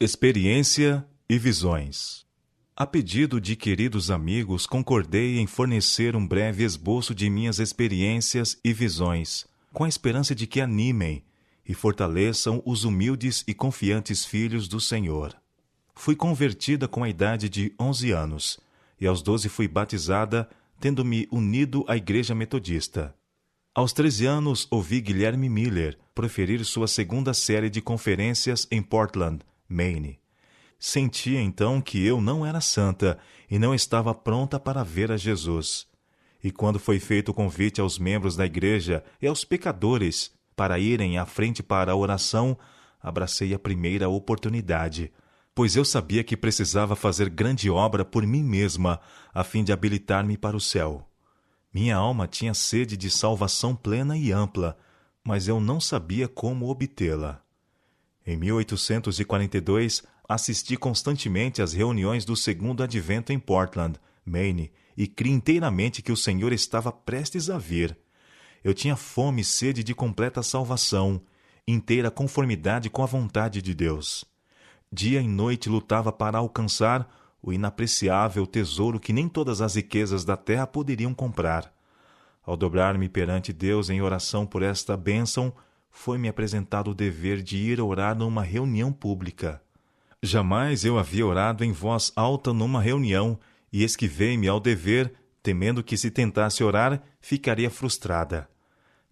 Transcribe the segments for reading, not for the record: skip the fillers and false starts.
Experiência e visões. A pedido de queridos amigos, concordei em fornecer um breve esboço de minhas experiências e visões, com a esperança de que animem e fortaleçam os humildes e confiantes filhos do Senhor. Fui convertida com a idade de 11 anos, e aos 12 fui batizada, tendo-me unido à Igreja Metodista. Aos 13 anos, ouvi Guilherme Miller proferir sua segunda série de conferências em Portland, Maine. Sentia então que eu não era santa e não estava pronta para ver a Jesus. E quando foi feito o convite aos membros da igreja e aos pecadores para irem à frente para a oração, abracei a primeira oportunidade, pois eu sabia que precisava fazer grande obra por mim mesma, a fim de habilitar-me para o céu. Minha alma tinha sede de salvação plena e ampla, mas eu não sabia como obtê-la. Em 1842, assisti constantemente às reuniões do Segundo Advento em Portland, Maine, e criei inteiramente que o Senhor estava prestes a vir. Eu tinha fome e sede de completa salvação, inteira conformidade com a vontade de Deus. Dia e noite lutava para alcançar o inapreciável tesouro que nem todas as riquezas da terra poderiam comprar. Ao dobrar-me perante Deus em oração por esta bênção, foi-me apresentado o dever de ir orar numa reunião pública. Jamais eu havia orado em voz alta numa reunião, e esquivei-me ao dever, temendo que se tentasse orar, ficaria frustrada.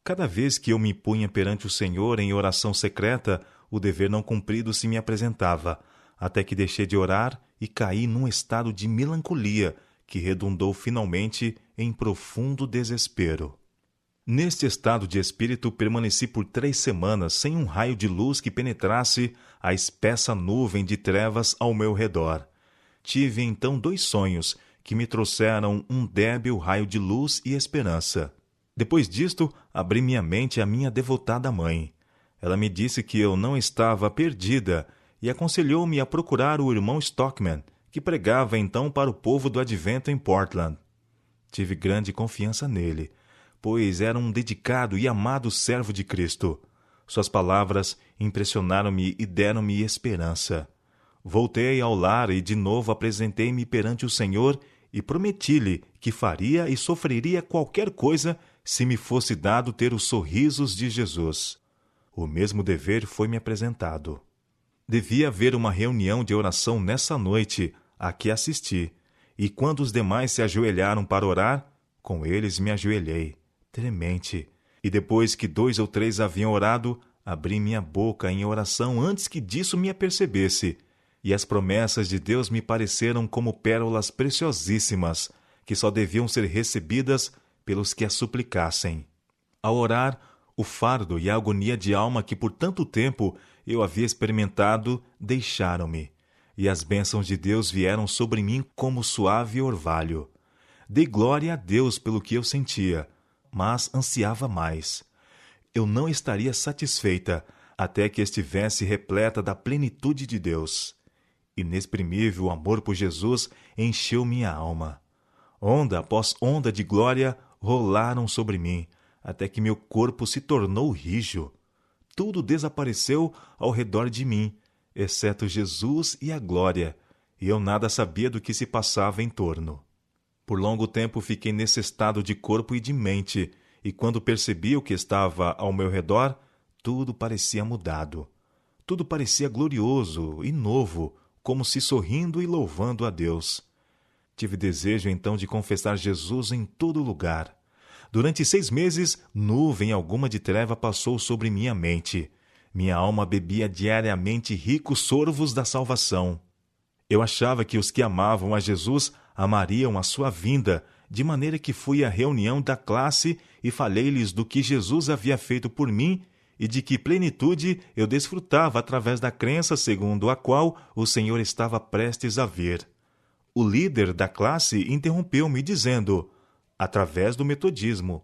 Cada vez que eu me punha perante o Senhor em oração secreta, o dever não cumprido se me apresentava, até que deixei de orar e caí num estado de melancolia, que redundou finalmente em profundo desespero. Neste estado de espírito, permaneci por 3 semanas sem um raio de luz que penetrasse a espessa nuvem de trevas ao meu redor. Tive então 2 sonhos que me trouxeram um débil raio de luz e esperança. Depois disto, abri minha mente à minha devotada mãe. Ela me disse que eu não estava perdida e aconselhou-me a procurar o irmão Stockman, que pregava então para o povo do Advento em Portland. Tive grande confiança nele, pois era um dedicado e amado servo de Cristo. Suas palavras impressionaram-me e deram-me esperança. Voltei ao lar e de novo apresentei-me perante o Senhor e prometi-lhe que faria e sofreria qualquer coisa se me fosse dado ter os sorrisos de Jesus. O mesmo dever foi-me apresentado. Devia haver uma reunião de oração nessa noite, a que assisti, e quando os demais se ajoelharam para orar, com eles me ajoelhei, tremente, e depois que 2 ou 3 haviam orado, abri minha boca em oração antes que disso me apercebesse, e as promessas de Deus me pareceram como pérolas preciosíssimas, que só deviam ser recebidas pelos que as suplicassem. Ao orar, o fardo e a agonia de alma que por tanto tempo eu havia experimentado deixaram-me, e as bênçãos de Deus vieram sobre mim como suave orvalho. Dei glória a Deus pelo que eu sentia, mas ansiava mais. Eu não estaria satisfeita até que estivesse repleta da plenitude de Deus. Inexprimível amor por Jesus encheu minha alma. Onda após onda de glória rolaram sobre mim, até que meu corpo se tornou rijo. Tudo desapareceu ao redor de mim, exceto Jesus e a glória, e eu nada sabia do que se passava em torno. Por longo tempo fiquei nesse estado de corpo e de mente, e quando percebi o que estava ao meu redor, tudo parecia mudado. Tudo parecia glorioso e novo, como se sorrindo e louvando a Deus. Tive desejo então de confessar Jesus em todo lugar. Durante 6 meses, nuvem alguma de treva passou sobre minha mente. Minha alma bebia diariamente ricos sorvos da salvação. Eu achava que os que amavam a Jesus amariam a sua vinda, de maneira que fui à reunião da classe e falei-lhes do que Jesus havia feito por mim e de que plenitude eu desfrutava através da crença segundo a qual o Senhor estava prestes a vir. O líder da classe interrompeu-me dizendo: através do metodismo.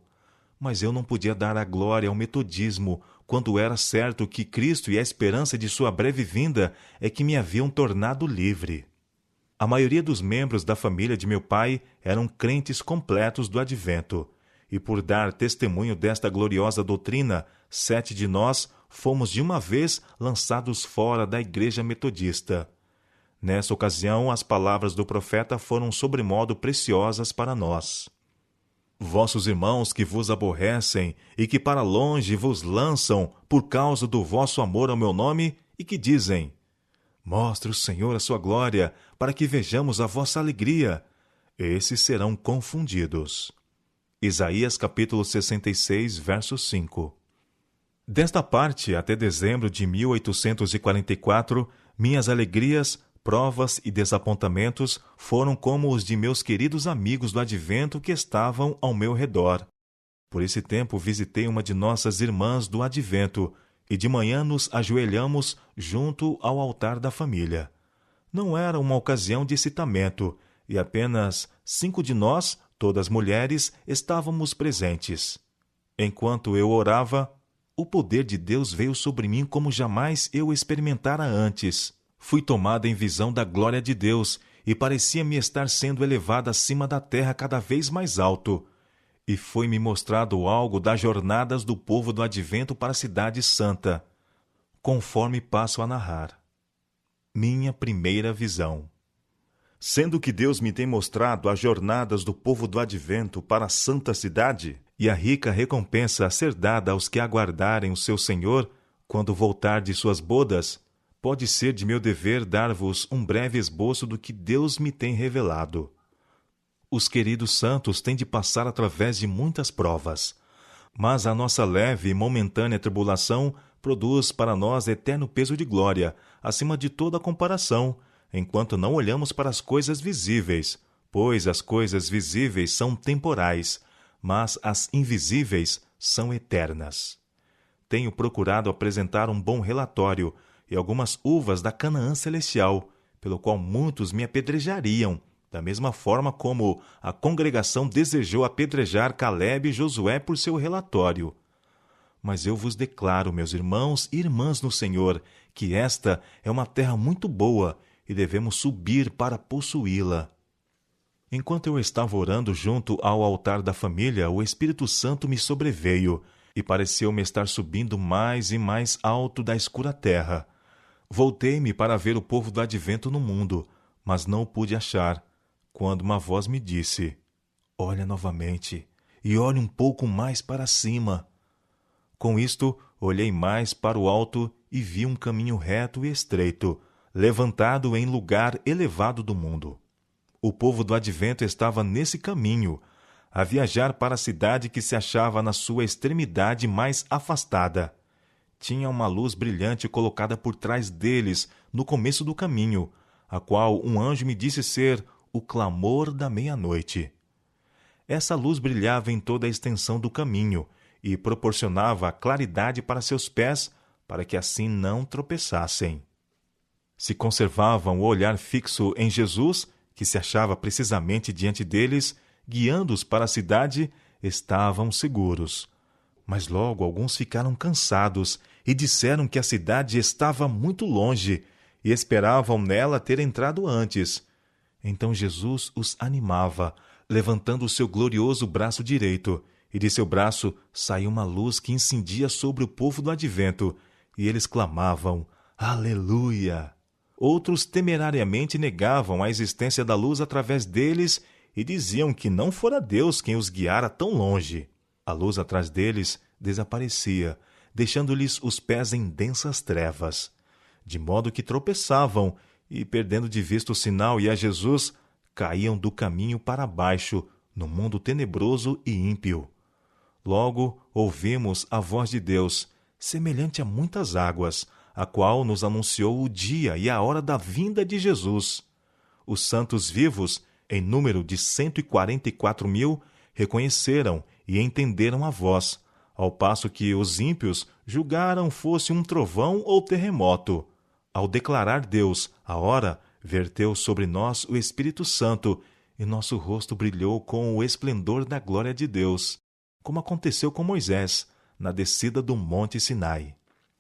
Mas eu não podia dar a glória ao metodismo, quando era certo que Cristo e a esperança de sua breve vinda é que me haviam tornado livre. A maioria dos membros da família de meu pai eram crentes completos do Advento, e por dar testemunho desta gloriosa doutrina, 7 de nós fomos de uma vez lançados fora da igreja metodista. Nessa ocasião, as palavras do profeta foram sobremodo preciosas para nós. Vossos irmãos que vos aborrecem e que para longe vos lançam por causa do vosso amor ao meu nome e que dizem: mostre o Senhor a sua glória, para que vejamos a vossa alegria. Esses serão confundidos. Isaías capítulo 66, verso 5. Desta parte, até dezembro de 1844, minhas alegrias, provas e desapontamentos foram como os de meus queridos amigos do Advento que estavam ao meu redor. Por esse tempo visitei uma de nossas irmãs do Advento, e de manhã nos ajoelhamos junto ao altar da família. Não era uma ocasião de excitamento, e apenas 5 de nós, todas mulheres, estávamos presentes. Enquanto eu orava, o poder de Deus veio sobre mim como jamais eu experimentara antes. Fui tomada em visão da glória de Deus, e parecia-me estar sendo elevada acima da terra cada vez mais alto. E foi-me mostrado algo das jornadas do povo do Advento para a Cidade Santa, conforme passo a narrar. Minha primeira visão. Sendo que Deus me tem mostrado as jornadas do povo do Advento para a Santa Cidade, e a rica recompensa a ser dada aos que aguardarem o seu Senhor, quando voltar de suas bodas, pode ser de meu dever dar-vos um breve esboço do que Deus me tem revelado. Os queridos santos têm de passar através de muitas provas, mas a nossa leve e momentânea tribulação produz para nós eterno peso de glória, acima de toda comparação, enquanto não olhamos para as coisas visíveis, pois as coisas visíveis são temporais, mas as invisíveis são eternas. Tenho procurado apresentar um bom relatório e algumas uvas da Canaã celestial, pelo qual muitos me apedrejariam, da mesma forma como a congregação desejou apedrejar Calebe e Josué por seu relatório. Mas eu vos declaro, meus irmãos e irmãs no Senhor, que esta é uma terra muito boa e devemos subir para possuí-la. Enquanto eu estava orando junto ao altar da família, o Espírito Santo me sobreveio e pareceu-me estar subindo mais e mais alto da escura terra. Voltei-me para ver o povo do Advento no mundo, mas não o pude achar, quando uma voz me disse: olha novamente e olhe um pouco mais para cima. Com isto, olhei mais para o alto e vi um caminho reto e estreito, levantado em lugar elevado do mundo. O povo do Advento estava nesse caminho, a viajar para a cidade que se achava na sua extremidade mais afastada. Tinha uma luz brilhante colocada por trás deles, no começo do caminho, a qual um anjo me disse ser o clamor da meia-noite. Essa luz brilhava em toda a extensão do caminho e proporcionava claridade para seus pés, para que assim não tropeçassem. Se conservavam o olhar fixo em Jesus, que se achava precisamente diante deles, guiando-os para a cidade, estavam seguros. Mas logo alguns ficaram cansados e disseram que a cidade estava muito longe e esperavam nela ter entrado antes. Então Jesus os animava, levantando o seu glorioso braço direito, e de seu braço saiu uma luz que incendia sobre o povo do Advento, e eles clamavam: Aleluia! Outros temerariamente negavam a existência da luz através deles e diziam que não fora Deus quem os guiara tão longe. A luz atrás deles desaparecia, deixando-lhes os pés em densas trevas, de modo que tropeçavam e, perdendo de vista o sinal e a Jesus, caíam do caminho para baixo, no mundo tenebroso e ímpio. Logo ouvimos a voz de Deus, semelhante a muitas águas, a qual nos anunciou o dia e a hora da vinda de Jesus. Os santos vivos, em número de 144.000, reconheceram e entenderam a voz, ao passo que os ímpios julgaram fosse um trovão ou terremoto. Ao declarar Deus a hora, verteu sobre nós o Espírito Santo, e nosso rosto brilhou com o esplendor da glória de Deus, como aconteceu com Moisés, na descida do Monte Sinai.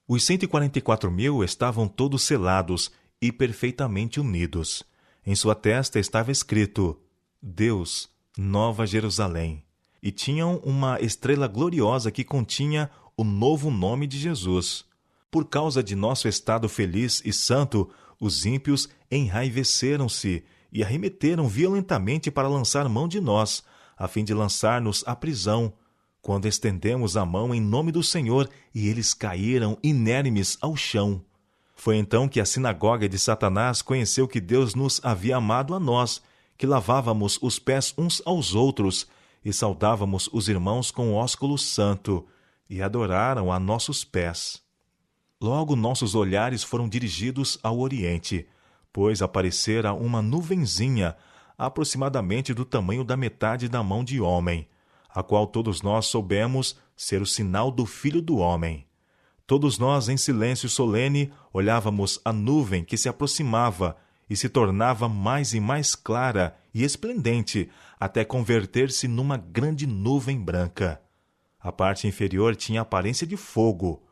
Os 144.000 estavam todos selados e perfeitamente unidos. Em sua testa estava escrito: Deus, Nova Jerusalém. E tinham uma estrela gloriosa que continha o novo nome de Jesus. Por causa de nosso estado feliz e santo, os ímpios enraiveceram-se e arremeteram violentamente para lançar mão de nós, a fim de lançar-nos à prisão, quando estendemos a mão em nome do Senhor, e eles caíram inermes ao chão. Foi então que a sinagoga de Satanás conheceu que Deus nos havia amado a nós, que lavávamos os pés uns aos outros e saudávamos os irmãos com ósculo santo, e adoraram a nossos pés. Logo nossos olhares foram dirigidos ao oriente, pois aparecera uma nuvenzinha, aproximadamente do tamanho da metade da mão de homem, a qual todos nós soubemos ser o sinal do Filho do Homem. Todos nós, em silêncio solene, olhávamos a nuvem que se aproximava e se tornava mais e mais clara e esplendente, até converter-se numa grande nuvem branca. A parte inferior tinha aparência de fogo.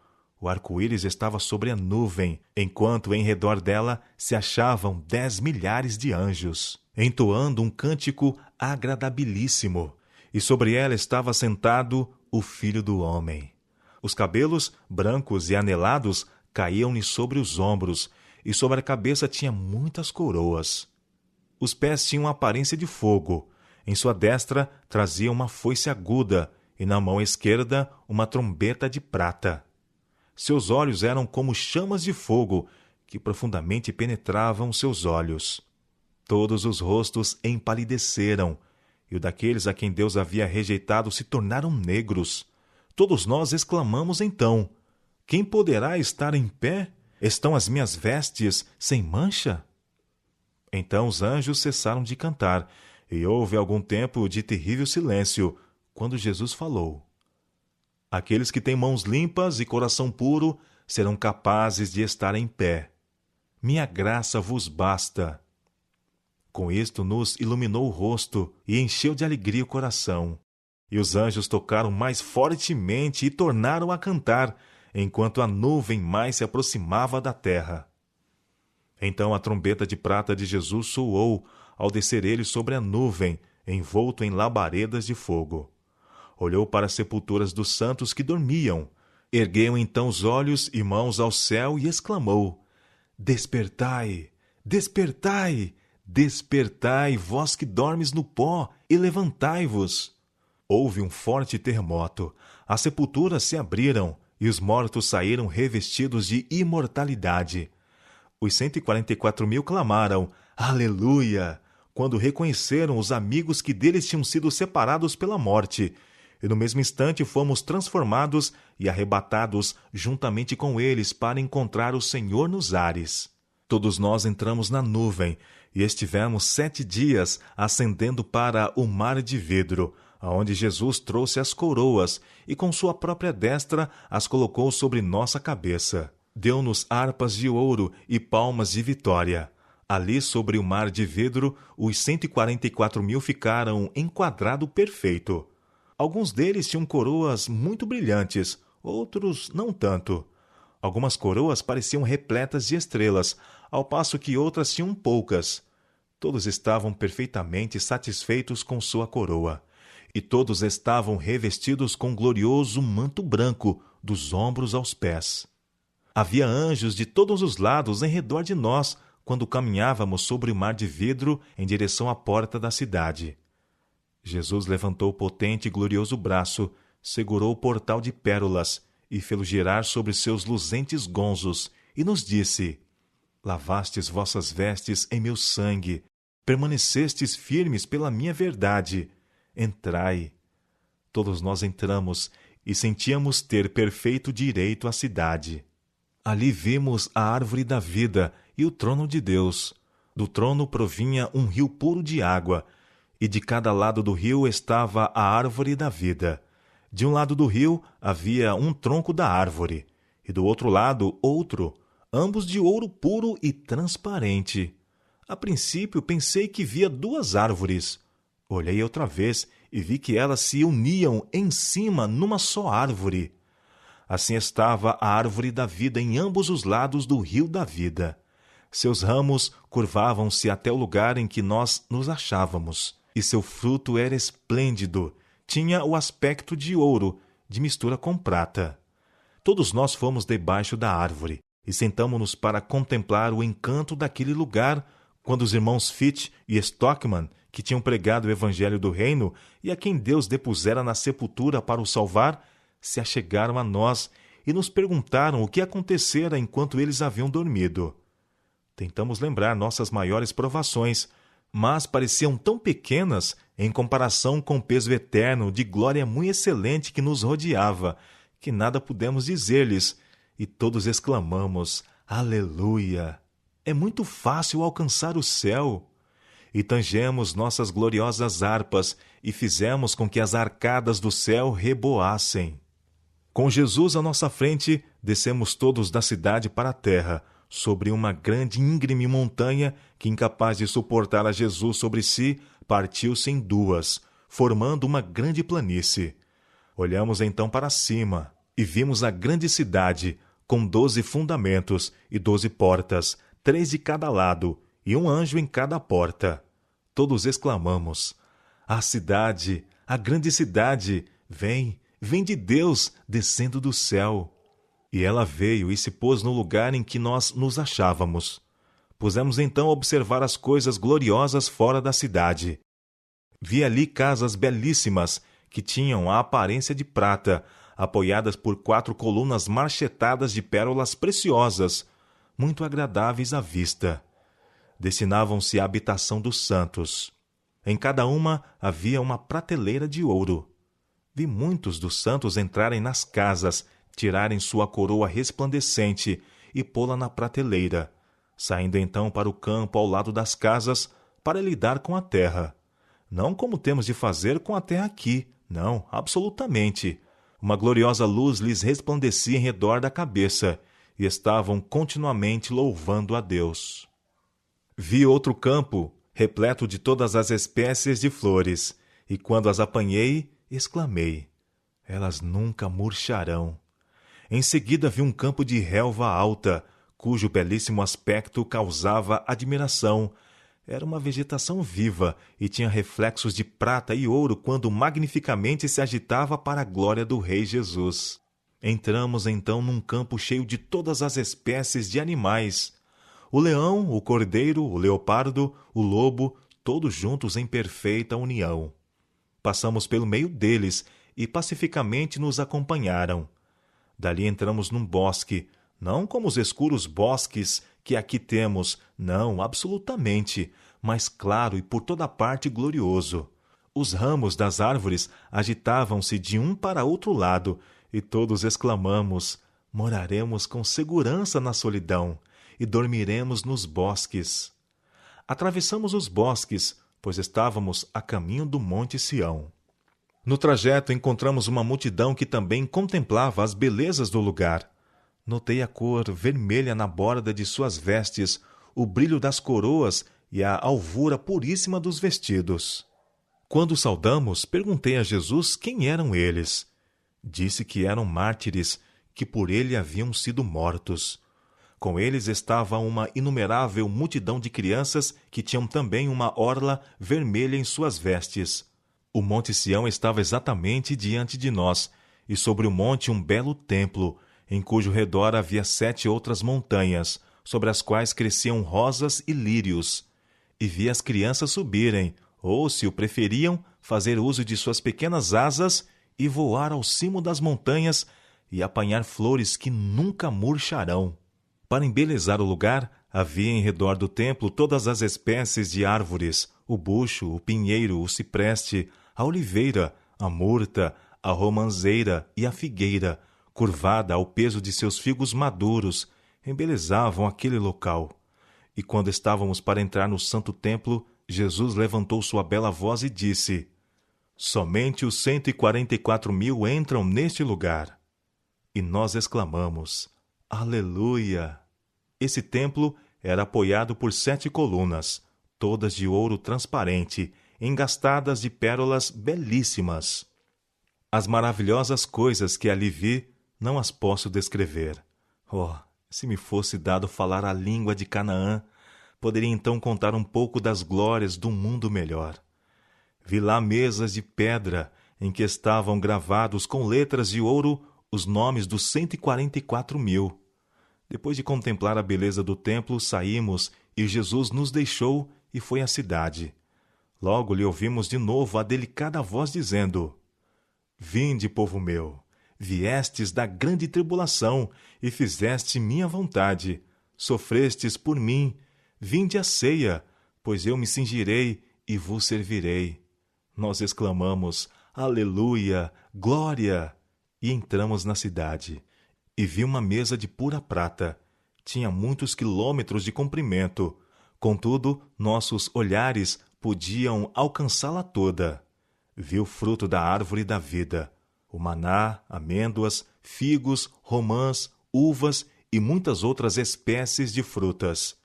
O arco-íris estava sobre a nuvem, enquanto em redor dela se achavam 10 milhares de anjos, entoando um cântico agradabilíssimo, e sobre ela estava sentado o Filho do Homem. Os cabelos, brancos e anelados, caíam-lhe sobre os ombros, e sobre a cabeça tinha muitas coroas. Os pés tinham aparência de fogo, em sua destra trazia uma foice aguda, e na mão esquerda uma trombeta de prata. Seus olhos eram como chamas de fogo, que profundamente penetravam seus olhos. Todos os rostos empalideceram, e o daqueles a quem Deus havia rejeitado se tornaram negros. Todos nós exclamamos então: quem poderá estar em pé? Estão as minhas vestes sem mancha? Então os anjos cessaram de cantar, e houve algum tempo de terrível silêncio, quando Jesus falou: aqueles que têm mãos limpas e coração puro serão capazes de estar em pé. Minha graça vos basta. Com isto nos iluminou o rosto e encheu de alegria o coração. E os anjos tocaram mais fortemente e tornaram a cantar, enquanto a nuvem mais se aproximava da terra. Então a trombeta de prata de Jesus soou, ao descer ele sobre a nuvem, envolto em labaredas de fogo. Olhou para as sepulturas dos santos que dormiam, ergueu então os olhos e mãos ao céu e exclamou: despertai, despertai, despertai, vós que dormes no pó, e levantai-vos. Houve um forte terremoto, as sepulturas se abriram, e os mortos saíram revestidos de imortalidade. Os 144.000 clamaram: Aleluia! Quando reconheceram os amigos que deles tinham sido separados pela morte, e no mesmo instante fomos transformados e arrebatados juntamente com eles para encontrar o Senhor nos ares. Todos nós entramos na nuvem e estivemos 7 dias ascendendo para o mar de vidro, aonde Jesus trouxe as coroas e com sua própria destra as colocou sobre nossa cabeça. Deu-nos harpas de ouro e palmas de vitória. Ali sobre o mar de vidro, os 144.000 ficaram em quadrado perfeito. Alguns deles tinham coroas muito brilhantes, outros não tanto. Algumas coroas pareciam repletas de estrelas, ao passo que outras tinham poucas. Todos estavam perfeitamente satisfeitos com sua coroa, e todos estavam revestidos com um glorioso manto branco, dos ombros aos pés. Havia anjos de todos os lados em redor de nós, quando caminhávamos sobre o mar de vidro em direção à porta da cidade. Jesus levantou o potente e glorioso braço, segurou o portal de pérolas e fê-lo girar sobre seus luzentes gonzos, e nos disse: Lavastes vossas vestes em meu sangue, permanecestes firmes pela minha verdade. Entrai. Todos nós entramos e sentíamos ter perfeito direito à cidade. Ali vimos a árvore da vida e o trono de Deus. Do trono provinha um rio puro de água, e de cada lado do rio estava a árvore da vida. De um lado do rio havia um tronco da árvore, e do outro lado outro, ambos de ouro puro e transparente. A princípio pensei que via 2 árvores. Olhei outra vez e vi que elas se uniam em cima numa só árvore. Assim estava a árvore da vida em ambos os lados do rio da vida. Seus ramos curvavam-se até o lugar em que nós nos achávamos, e seu fruto era esplêndido, tinha o aspecto de ouro, de mistura com prata. Todos nós fomos debaixo da árvore e sentamo-nos para contemplar o encanto daquele lugar, quando os irmãos Fitch e Stockman, que tinham pregado o evangelho do reino e a quem Deus depusera na sepultura para o salvar, se achegaram a nós e nos perguntaram o que acontecera enquanto eles haviam dormido. Tentamos lembrar nossas maiores provações, mas pareciam tão pequenas em comparação com o peso eterno de glória muito excelente que nos rodeava, que nada pudemos dizer-lhes, e todos exclamamos: Aleluia! É muito fácil alcançar o céu. E tangemos nossas gloriosas harpas e fizemos com que as arcadas do céu reboassem. Com Jesus à nossa frente, descemos todos da cidade para a terra, sobre uma grande e íngreme montanha que, incapaz de suportar a Jesus sobre si, partiu-se em duas, formando uma grande planície. Olhamos então para cima e vimos a grande cidade, com 12 fundamentos e 12 portas, 3 de cada lado, e um anjo em cada porta. Todos exclamamos: A cidade, a grande cidade, vem de Deus, descendo do céu. E ela veio e se pôs no lugar em que nós nos achávamos. Pusemos então a observar as coisas gloriosas fora da cidade. Vi ali casas belíssimas, que tinham a aparência de prata, apoiadas por 4 colunas marchetadas de pérolas preciosas, muito agradáveis à vista. Destinavam-se à habitação dos santos. Em cada uma havia uma prateleira de ouro. Vi muitos dos santos entrarem nas casas, tirarem sua coroa resplandecente e pô-la na prateleira, saindo então para o campo ao lado das casas para lidar com a terra. Não como temos de fazer com a terra aqui, não, absolutamente. Uma gloriosa luz lhes resplandecia em redor da cabeça, e estavam continuamente louvando a Deus. Vi outro campo, repleto de todas as espécies de flores, e quando as apanhei, exclamei: Elas nunca murcharão. Em seguida vi um campo de relva alta, cujo belíssimo aspecto causava admiração. Era uma vegetação viva e tinha reflexos de prata e ouro quando magnificamente se agitava para a glória do Rei Jesus. Entramos então num campo cheio de todas as espécies de animais. O leão, o cordeiro, o leopardo, o lobo, todos juntos em perfeita união. Passamos pelo meio deles e pacificamente nos acompanharam. Dali entramos num bosque, não como os escuros bosques que aqui temos, não, absolutamente, mas claro e por toda parte glorioso. Os ramos das árvores agitavam-se de um para outro lado, e todos exclamamos: Moraremos com segurança na solidão, e dormiremos nos bosques. Atravessamos os bosques, pois estávamos a caminho do Monte Sião. No trajeto encontramos uma multidão que também contemplava as belezas do lugar. Notei a cor vermelha na borda de suas vestes, o brilho das coroas e a alvura puríssima dos vestidos. Quando saudamos, perguntei a Jesus quem eram eles. Disse que eram mártires, que por ele haviam sido mortos. Com eles estava uma inumerável multidão de crianças que tinham também uma orla vermelha em suas vestes. O Monte Sião estava exatamente diante de nós, e sobre o monte um belo templo, em cujo redor havia 7 outras montanhas, sobre as quais cresciam rosas e lírios. E vi as crianças subirem, ou, se o preferiam, fazer uso de suas pequenas asas e voar ao cimo das montanhas e apanhar flores que nunca murcharão. Para embelezar o lugar, havia em redor do templo todas as espécies de árvores: o bucho, o pinheiro, o cipreste, a oliveira, a murta, a romanzeira e a figueira, curvada ao peso de seus figos maduros, embelezavam aquele local. E quando estávamos para entrar no santo templo, Jesus levantou sua bela voz e disse: Somente os 144.000 entram neste lugar. E nós exclamamos: Aleluia! Esse templo era apoiado por 7 colunas, todas de ouro transparente, engastadas de pérolas belíssimas. As maravilhosas coisas que ali vi, não as posso descrever. Oh, se me fosse dado falar a língua de Canaã, poderia então contar um pouco das glórias do mundo melhor. Vi lá mesas de pedra, em que estavam gravados com letras de ouro os nomes dos 144.000. Depois de contemplar a beleza do templo, saímos e Jesus nos deixou e foi à cidade. Logo lhe ouvimos de novo a delicada voz dizendo: Vinde, povo meu, viestes da grande tribulação e fizeste minha vontade, sofrestes por mim, vinde à ceia, pois eu me cingirei e vos servirei. Nós exclamamos: Aleluia, glória! E entramos na cidade. E vi uma mesa de pura prata. Tinha muitos quilômetros de comprimento. Contudo, nossos olhares podiam alcançá-la toda. Vi o fruto da árvore da vida, o maná, amêndoas, figos, romãs, uvas e muitas outras espécies de frutas.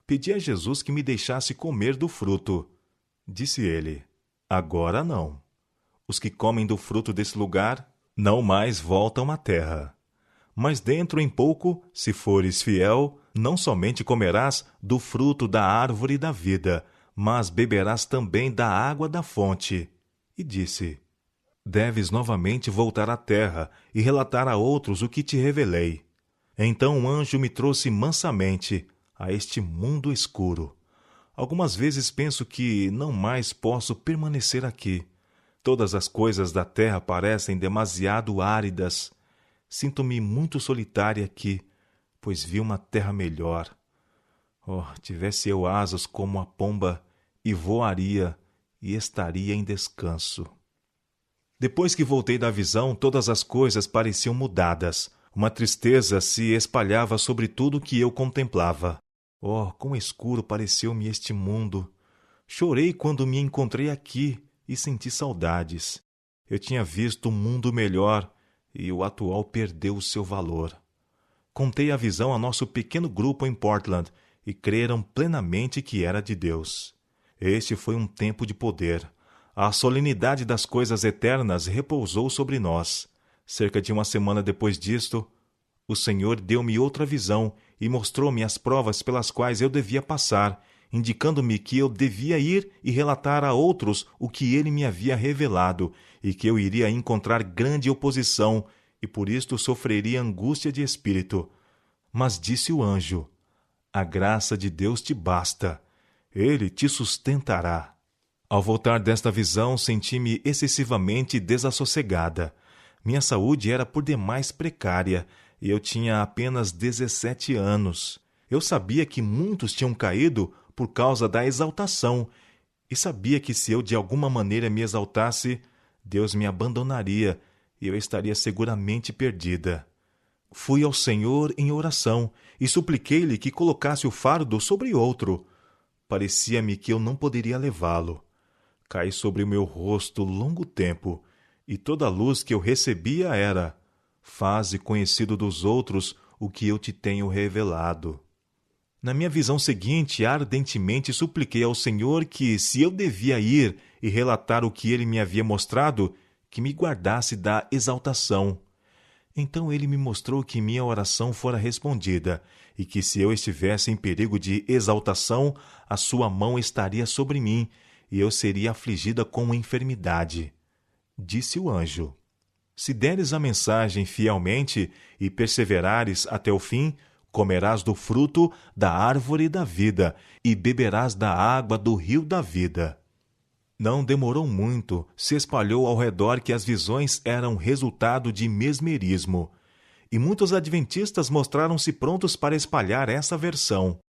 Pedi a Jesus que me deixasse comer do fruto. Disse ele: Agora não. Os que comem do fruto desse lugar não mais voltam à terra. Mas dentro em pouco, se fores fiel, não somente comerás do fruto da árvore da vida, mas beberás também da água da fonte. E disse: Deves novamente voltar à terra e relatar a outros o que te revelei. Então o anjo me trouxe mansamente a este mundo escuro. Algumas vezes penso que não mais posso permanecer aqui. Todas as coisas da terra parecem demasiado áridas. Sinto-me muito solitária aqui, pois vi uma terra melhor. Oh, tivesse eu asas como a pomba, e voaria, e estaria em descanso. Depois que voltei da visão, todas as coisas pareciam mudadas. Uma tristeza se espalhava sobre tudo que eu contemplava. Oh, quão escuro pareceu-me este mundo! Chorei quando me encontrei aqui e senti saudades. Eu tinha visto um mundo melhor, e o atual perdeu o seu valor. Contei a visão a nosso pequeno grupo em Portland e creram plenamente que era de Deus. Este foi um tempo de poder. A solenidade das coisas eternas repousou sobre nós. Cerca de uma semana depois disto, o Senhor deu-me outra visão e mostrou-me as provas pelas quais eu devia passar, indicando-me que eu devia ir e relatar a outros o que ele me havia revelado, e que eu iria encontrar grande oposição, e por isto sofreria angústia de espírito. Mas disse o anjo: A graça de Deus te basta. Ele te sustentará. Ao voltar desta visão, senti-me excessivamente desassossegada. Minha saúde era por demais precária, e eu tinha apenas 17 anos. Eu sabia que muitos tinham caído por causa da exaltação, e sabia que se eu de alguma maneira me exaltasse, Deus me abandonaria e eu estaria seguramente perdida. Fui ao Senhor em oração e supliquei-lhe que colocasse o fardo sobre outro. Parecia-me que eu não poderia levá-lo. Caí sobre o meu rosto longo tempo, e toda a luz que eu recebia era: Faze conhecido dos outros o que eu te tenho revelado. Na minha visão seguinte, ardentemente supliquei ao Senhor que, se eu devia ir e relatar o que ele me havia mostrado, que me guardasse da exaltação. Então ele me mostrou que minha oração fora respondida, e que se eu estivesse em perigo de exaltação, a sua mão estaria sobre mim, e eu seria afligida com enfermidade. Disse o anjo: Se deres a mensagem fielmente e perseverares até o fim, comerás do fruto da árvore da vida e beberás da água do rio da vida. Não demorou muito, se espalhou ao redor que as visões eram resultado de mesmerismo, e muitos adventistas mostraram-se prontos para espalhar essa versão.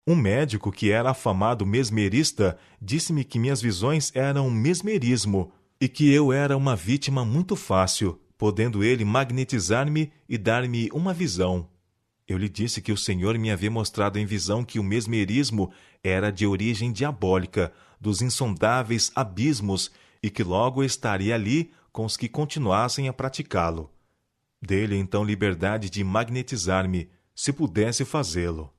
Um médico que era afamado mesmerista disse-me que minhas visões eram mesmerismo e que eu era uma vítima muito fácil, podendo ele magnetizar-me e dar-me uma visão. Eu lhe disse que o Senhor me havia mostrado em visão que o mesmerismo era de origem diabólica, dos insondáveis abismos, e que logo estaria ali com os que continuassem a praticá-lo. Dei-lhe então liberdade de magnetizar-me, se pudesse fazê-lo.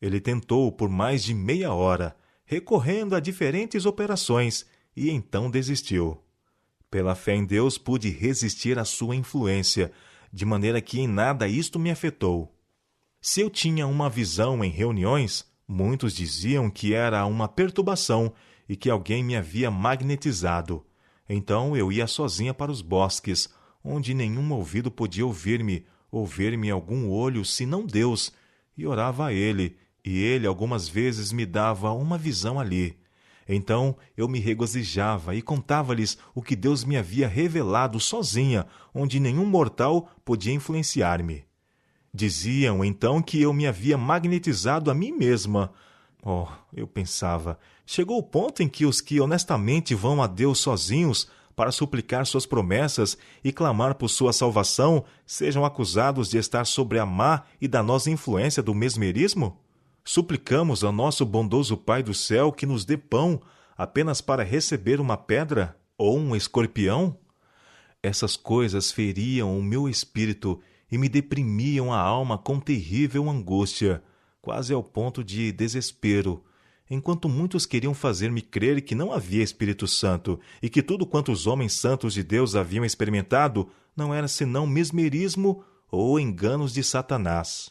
Ele tentou por mais de meia hora, recorrendo a diferentes operações, e então desistiu. Pela fé em Deus pude resistir à sua influência, de maneira que em nada isto me afetou. Se eu tinha uma visão em reuniões, muitos diziam que era uma perturbação e que alguém me havia magnetizado. Então eu ia sozinha para os bosques, onde nenhum ouvido podia ouvir-me, ou ver-me algum olho, senão Deus, e orava a ele, e ele algumas vezes me dava uma visão ali. Então eu me regozijava e contava-lhes o que Deus me havia revelado sozinha, onde nenhum mortal podia influenciar-me. Diziam então que eu me havia magnetizado a mim mesma. Oh, eu pensava, chegou o ponto em que os que honestamente vão a Deus sozinhos para suplicar suas promessas e clamar por sua salvação sejam acusados de estar sob a má e danosa influência do mesmerismo? Suplicamos ao nosso bondoso Pai do céu que nos dê pão apenas para receber uma pedra ou um escorpião? Essas coisas feriam o meu espírito e me deprimiam a alma com terrível angústia, quase ao ponto de desespero, enquanto muitos queriam fazer-me crer que não havia Espírito Santo e que tudo quanto os homens santos de Deus haviam experimentado não era senão mesmerismo ou enganos de Satanás.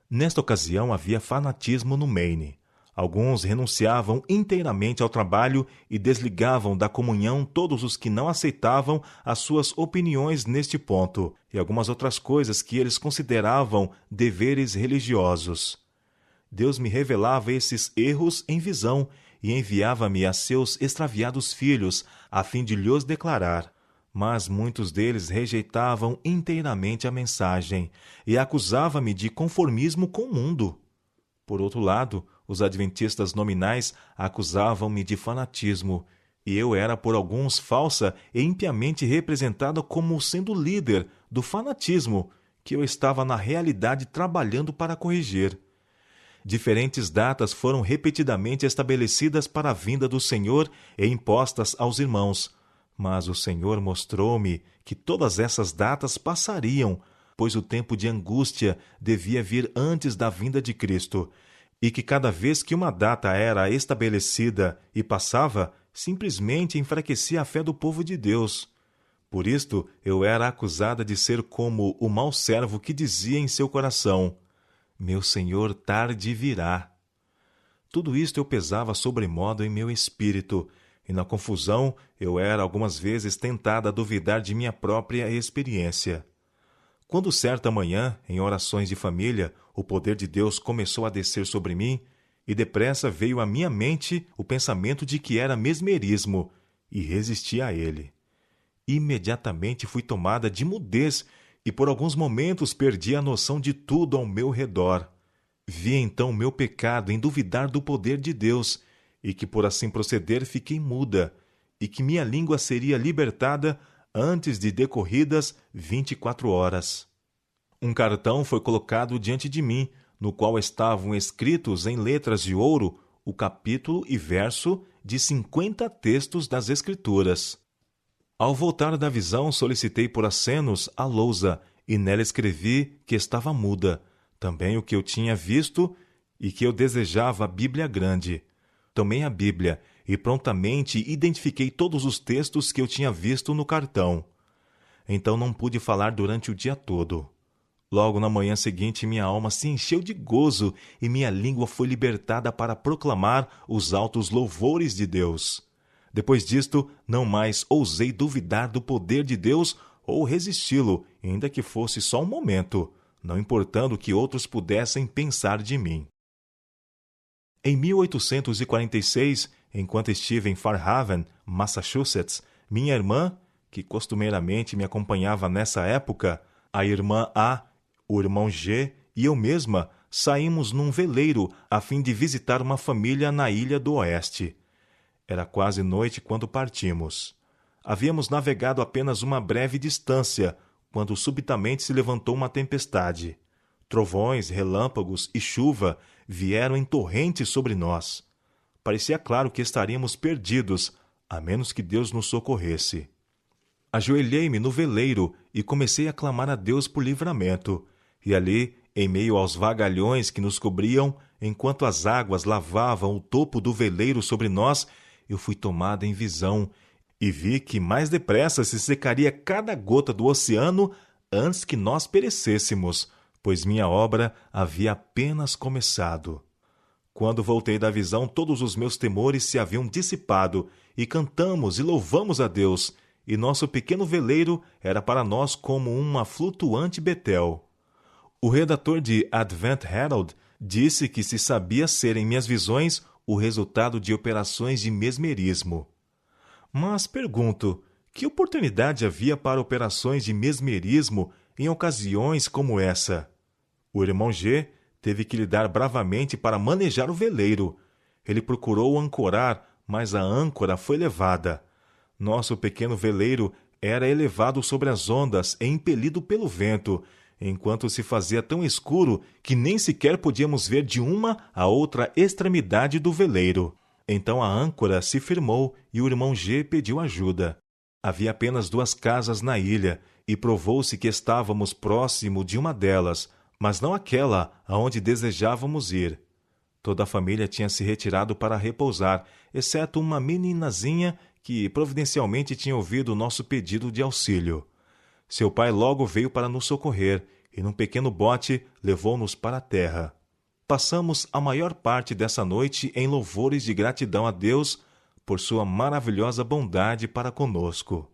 Nesta ocasião havia fanatismo no Maine. Alguns renunciavam inteiramente ao trabalho e desligavam da comunhão todos os que não aceitavam as suas opiniões neste ponto, e algumas outras coisas que eles consideravam deveres religiosos. Deus me revelava esses erros em visão e enviava-me a seus extraviados filhos, a fim de lhos declarar. Mas muitos deles rejeitavam inteiramente a mensagem e acusavam-me de conformismo com o mundo. Por outro lado, os adventistas nominais acusavam-me de fanatismo, e eu era por alguns falsa e impiamente representada como sendo líder do fanatismo, que eu estava na realidade trabalhando para corrigir. Diferentes datas foram repetidamente estabelecidas para a vinda do Senhor e impostas aos irmãos, mas o Senhor mostrou-me que todas essas datas passariam, pois o tempo de angústia devia vir antes da vinda de Cristo, e que cada vez que uma data era estabelecida e passava, simplesmente enfraquecia a fé do povo de Deus. Por isto, eu era acusada de ser como o mau servo que dizia em seu coração: meu Senhor tarde virá. Tudo isto eu pesava sobremodo em meu espírito, e na confusão eu era algumas vezes tentada a duvidar de minha própria experiência. Quando certa manhã, em orações de família, o poder de Deus começou a descer sobre mim, e depressa veio à minha mente o pensamento de que era mesmerismo, e resisti a ele. Imediatamente fui tomada de mudez, e por alguns momentos perdi a noção de tudo ao meu redor. Vi então meu pecado em duvidar do poder de Deus, e que por assim proceder fiquei muda, e que minha língua seria libertada antes de decorridas 24 horas. Um cartão foi colocado diante de mim, no qual estavam escritos em letras de ouro o capítulo e verso de 50 textos das Escrituras. Ao voltar da visão, solicitei por acenos a lousa, e nela escrevi que estava muda, também o que eu tinha visto, e que eu desejava a Bíblia grande. Tomei a Bíblia e prontamente identifiquei todos os textos que eu tinha visto no cartão. Então não pude falar durante o dia todo. Logo na manhã seguinte, minha alma se encheu de gozo e minha língua foi libertada para proclamar os altos louvores de Deus. Depois disto, não mais ousei duvidar do poder de Deus ou resisti-lo, ainda que fosse só um momento, não importando o que outros pudessem pensar de mim. Em 1846, enquanto estive em Fairhaven, Massachusetts, minha irmã, que costumeiramente me acompanhava nessa época, a irmã A, o irmão G e eu mesma saímos num veleiro a fim de visitar uma família na Ilha do Oeste. Era quase noite quando partimos. Havíamos navegado apenas uma breve distância, quando subitamente se levantou uma tempestade. Trovões, relâmpagos e chuva vieram em torrentes sobre nós. Parecia claro que estaríamos perdidos, a menos que Deus nos socorresse. Ajoelhei-me no veleiro e comecei a clamar a Deus por livramento. E ali, em meio aos vagalhões que nos cobriam, enquanto as águas lavavam o topo do veleiro sobre nós, eu fui tomada em visão e vi que mais depressa se secaria cada gota do oceano antes que nós perecêssemos, pois minha obra havia apenas começado. Quando voltei da visão, todos os meus temores se haviam dissipado, e cantamos e louvamos a Deus, e nosso pequeno veleiro era para nós como uma flutuante Betel. O redator de Advent Herald disse que se sabia ser em minhas visões o resultado de operações de mesmerismo. Mas pergunto, que oportunidade havia para operações de mesmerismo em ocasiões como essa? O irmão G teve que lidar bravamente para manejar o veleiro. Ele procurou ancorar, mas a âncora foi levada. Nosso pequeno veleiro era elevado sobre as ondas e impelido pelo vento, enquanto se fazia tão escuro que nem sequer podíamos ver de uma a outra extremidade do veleiro. Então a âncora se firmou e o irmão G pediu ajuda. Havia apenas 2 casas na ilha, e provou-se que estávamos próximo de uma delas, mas não aquela aonde desejávamos ir. Toda a família tinha se retirado para repousar, exceto uma meninazinha que providencialmente tinha ouvido o nosso pedido de auxílio. Seu pai logo veio para nos socorrer, e num pequeno bote levou-nos para a terra. Passamos a maior parte dessa noite em louvores de gratidão a Deus por sua maravilhosa bondade para conosco.